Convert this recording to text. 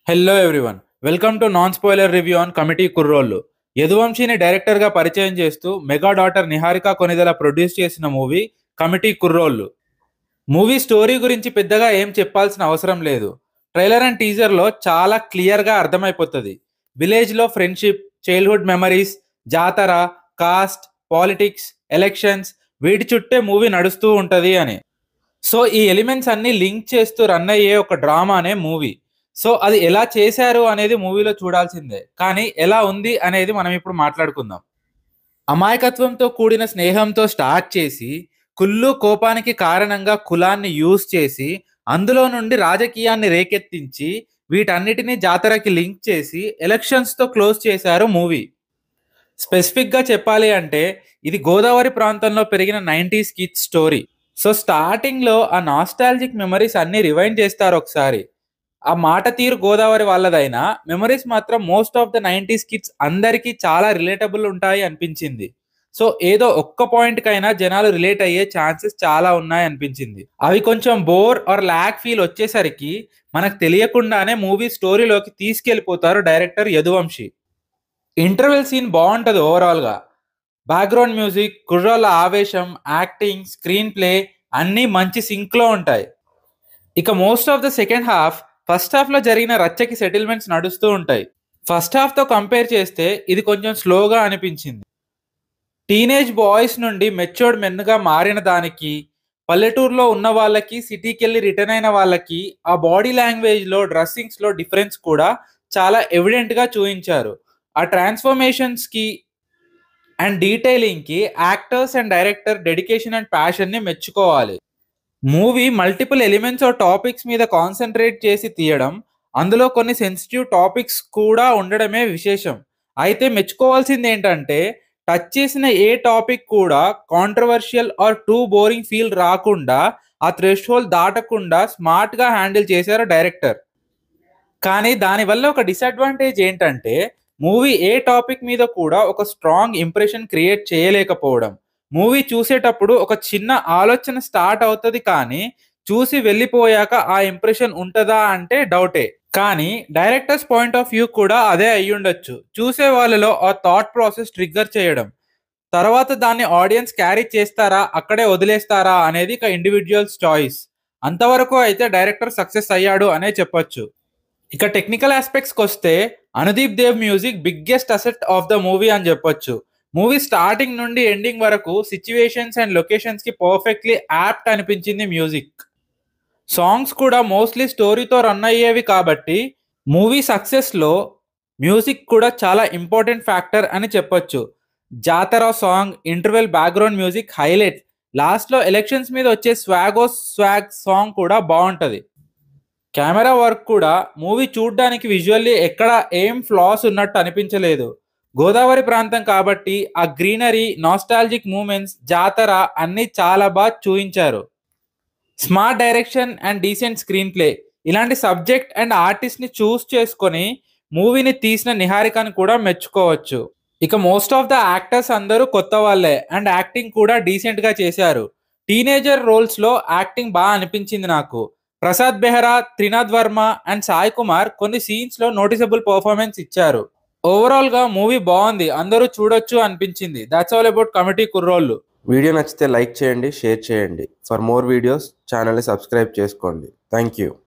Hello everyone, welcome to non spoiler review on committee కుర్రోళ్ళు. యదువంశీని డైరెక్టర్గా పరిచయం చేస్తూ mega daughter Niharika Konidela produce చేసిన మూవీ కమిటీ కుర్రోళ్ళు. మూవీ స్టోరీ గురించి పెద్దగా ఏం చెప్పాల్సిన అవసరం లేదు. ట్రైలర్ అండ్ టీజర్లో చాలా క్లియర్గా అర్థమైపోతుంది. విలేజ్లో ఫ్రెండ్షిప్, చైల్డ్హుడ్ మెమరీస్, జాతర, కాస్ట్, పాలిటిక్స్, ఎలక్షన్స్ వీటి చుట్టే మూవీ నడుస్తూ ఉంటుంది అని. సో ఈ ఎలిమెంట్స్ అన్ని లింక్ చేస్తూ రన్ అయ్యే ఒక డ్రామానే మూవీ. సో అది ఎలా చేశారు అనేది మూవీలో చూడాల్సిందే, కానీ ఎలా ఉంది అనేది మనం ఇప్పుడు మాట్లాడుకుందాం. అమాయకత్వంతో కూడిన స్నేహంతో స్టార్ట్ చేసి కుళ్ళు కోపానికి కారణంగా కులాన్ని యూజ్ చేసి అందులో నుండి రాజకీయాన్ని రేకెత్తించి వీటన్నిటిని జాతరకి లింక్ చేసి ఎలక్షన్స్తో క్లోజ్ చేశారు మూవీ. స్పెసిఫిక్గా చెప్పాలి అంటే ఇది గోదావరి ప్రాంతంలో పెరిగిన 90s కిడ్స్ స్టోరీ. సో స్టార్టింగ్లో ఆ నాస్టాలజిక్ మెమరీస్ అన్ని రివైండ్ చేస్తారు ఒకసారి. ఆ మాట తీరు గోదావరి వాళ్ళదైనా మెమరీస్ మాత్రం most of the 90s kids అందరికీ చాలా రిలేటబుల్ ఉంటాయి అనిపించింది. సో ఏదో ఒక్క పాయింట్ కైనా జనాలు రిలేట్ అయ్యే ఛాన్సెస్ చాలా ఉన్నాయి అనిపించింది. అవి కొంచెం బోర్ ఆర్ ల్యాక్ ఫీల్ వచ్చేసరికి మనకు తెలియకుండానే మూవీ స్టోరీలోకి తీసుకెళ్ళిపోతారు డైరెక్టర్ యదువంశీ. ఇంటర్వెల్ సీన్ బాగుంటుంది ఓవరాల్గా. బ్యాక్గ్రౌండ్ మ్యూజిక్, కుర్రాళ్ళ ఆవేశం, యాక్టింగ్, స్క్రీన్ ప్లే అన్నీ మంచి సింక్లో ఉంటాయి. ఇక most of the second half first హాఫ్లో జరిగిన రచ్చకి సెటిల్మెంట్స్ నడుస్తూ ఉంటాయి. ఫస్ట్ హాఫ్తో కంపేర్ చేస్తే ఇది కొంచెం స్లోగా అనిపించింది. టీనేజ్ బాయ్స్ నుండి మెచ్యూర్డ్ మెన్గా మారిన దానికి, పల్లెటూరులో ఉన్న వాళ్ళకి సిటీకి వెళ్ళి రిటర్న్ అయిన వాళ్ళకి ఆ బాడీ లాంగ్వేజ్లో, డ్రెస్సింగ్స్లో డిఫరెన్స్ కూడా చాలా ఎవిడెంట్గా చూపించారు. ఆ ట్రాన్స్ఫర్మేషన్స్కి అండ్ డీటెయిలింగ్కి actors and director dedication and ప్యాషన్ని మెచ్చుకోవాలి. Movie multiple elements of topics మీద కాన్సన్ట్రేట్ చేసి తీయడం, అందులో కొన్ని సెన్సిటివ్ టాపిక్స్ కూడా ఉండడమే విశేషం. అయితే మెచ్చుకోవాల్సింది ఏంటంటే టచ్ చేసిన ఏ టాపిక్ కూడా controversial or too boring feel రాకుండా, ఆ థ్రెషోల్డ్ దాటకుండా స్మార్ట్గా హ్యాండిల్ చేశారు డైరెక్టర్. కానీ దానివల్ల ఒక డిసడ్వాంటేజ్ ఏంటంటే మూవీ ఏ టాపిక్ మీద కూడా ఒక స్ట్రాంగ్ ఇంప్రెషన్ క్రియేట్ చేయలేకపోవడం. మూవీ చూసేటప్పుడు ఒక చిన్న ఆలోచన స్టార్ట్ అవుతుంది, కానీ చూసి వెళ్ళిపోయాక ఆ ఇంప్రెషన్ ఉంటుందా అంటే డౌటే. కానీ డైరెక్టర్స్ పాయింట్ ఆఫ్ వ్యూ కూడా అదే అయ్యుండొచ్చు. చూసే వాళ్ళలో ఆ థాట్ ప్రాసెస్ ట్రిగ్గర్ చేయడం, తర్వాత దాన్ని ఆడియన్స్ క్యారీ చేస్తారా అక్కడే వదిలేస్తారా అనేది ఒక ఇండివిజువల్స్ చాయిస్. అంతవరకు అయితే డైరెక్టర్ సక్సెస్ అయ్యాడు అనే చెప్పొచ్చు. ఇక టెక్నికల్ ఆస్పెక్ట్స్కి వస్తే Anudeep Dev music biggest asset of the movie అని చెప్పొచ్చు. మూవీ స్టార్టింగ్ నుండి ఎండింగ్ వరకు సిచ్యువేషన్స్ అండ్ లొకేషన్స్కి పర్ఫెక్ట్లీ యాప్ట్ అనిపించింది మ్యూజిక్. సాంగ్స్ కూడా మోస్ట్లీ స్టోరీతో రన్ అయ్యేవి కాబట్టి మూవీ సక్సెస్లో మ్యూజిక్ కూడా చాలా ఇంపార్టెంట్ ఫ్యాక్టర్ అని చెప్పొచ్చు. జాతర song, interval background music highlight. లాస్ట్లో ఎలక్షన్స్ మీద వచ్చే స్వాగ్ సాంగ్ కూడా బాగుంటుంది. కెమెరా వర్క్ కూడా మూవీ చూడ్డానికి విజువల్లీ ఎక్కడ ఏం ఫ్లాస్ ఉన్నట్టు అనిపించలేదు. గోదావరి ప్రాంతం కాబట్టి ఆ గ్రీనరీ, నాస్టాలజిక్ మూమెంట్స్, జాతర అన్నీ చాలా బాగా చూపించారు. Smart direction and decent screen play, ఇలాంటి సబ్జెక్ట్ అండ్ ఆర్టిస్ట్ని చూస్ చేసుకొని మూవీని తీసిన నిహారికని కూడా మెచ్చుకోవచ్చు. ఇక మోస్ట్ ఆఫ్ ద యాక్టర్స్ అందరూ కొత్త వాళ్ళే అండ్ యాక్టింగ్ కూడా డీసెంట్గా చేశారు. టీనేజర్ రోల్స్లో యాక్టింగ్ బాగా అనిపించింది నాకు. ప్రసాద్ బెహ్రా, త్రినాథ్ వర్మ అండ్ సాయి కుమార్ కొన్ని సీన్స్లో నోటిసబుల్ పర్ఫార్మెన్స్ ఇచ్చారు. ఓవరాల్గా మూవీ బాగుంది, అందరూ చూడొచ్చు అనిపించింది. దాట్స్ ఆల్ అబౌట్ కమిటీ కుర్రోళ్ళు. వీడియో నచ్చితే లైక్ చేయండి, షేర్ చేయండి. ఫర్ మోర్ వీడియోస్ ఛానల్ని సబ్స్క్రైబ్ చేసుకోండి. Thank you.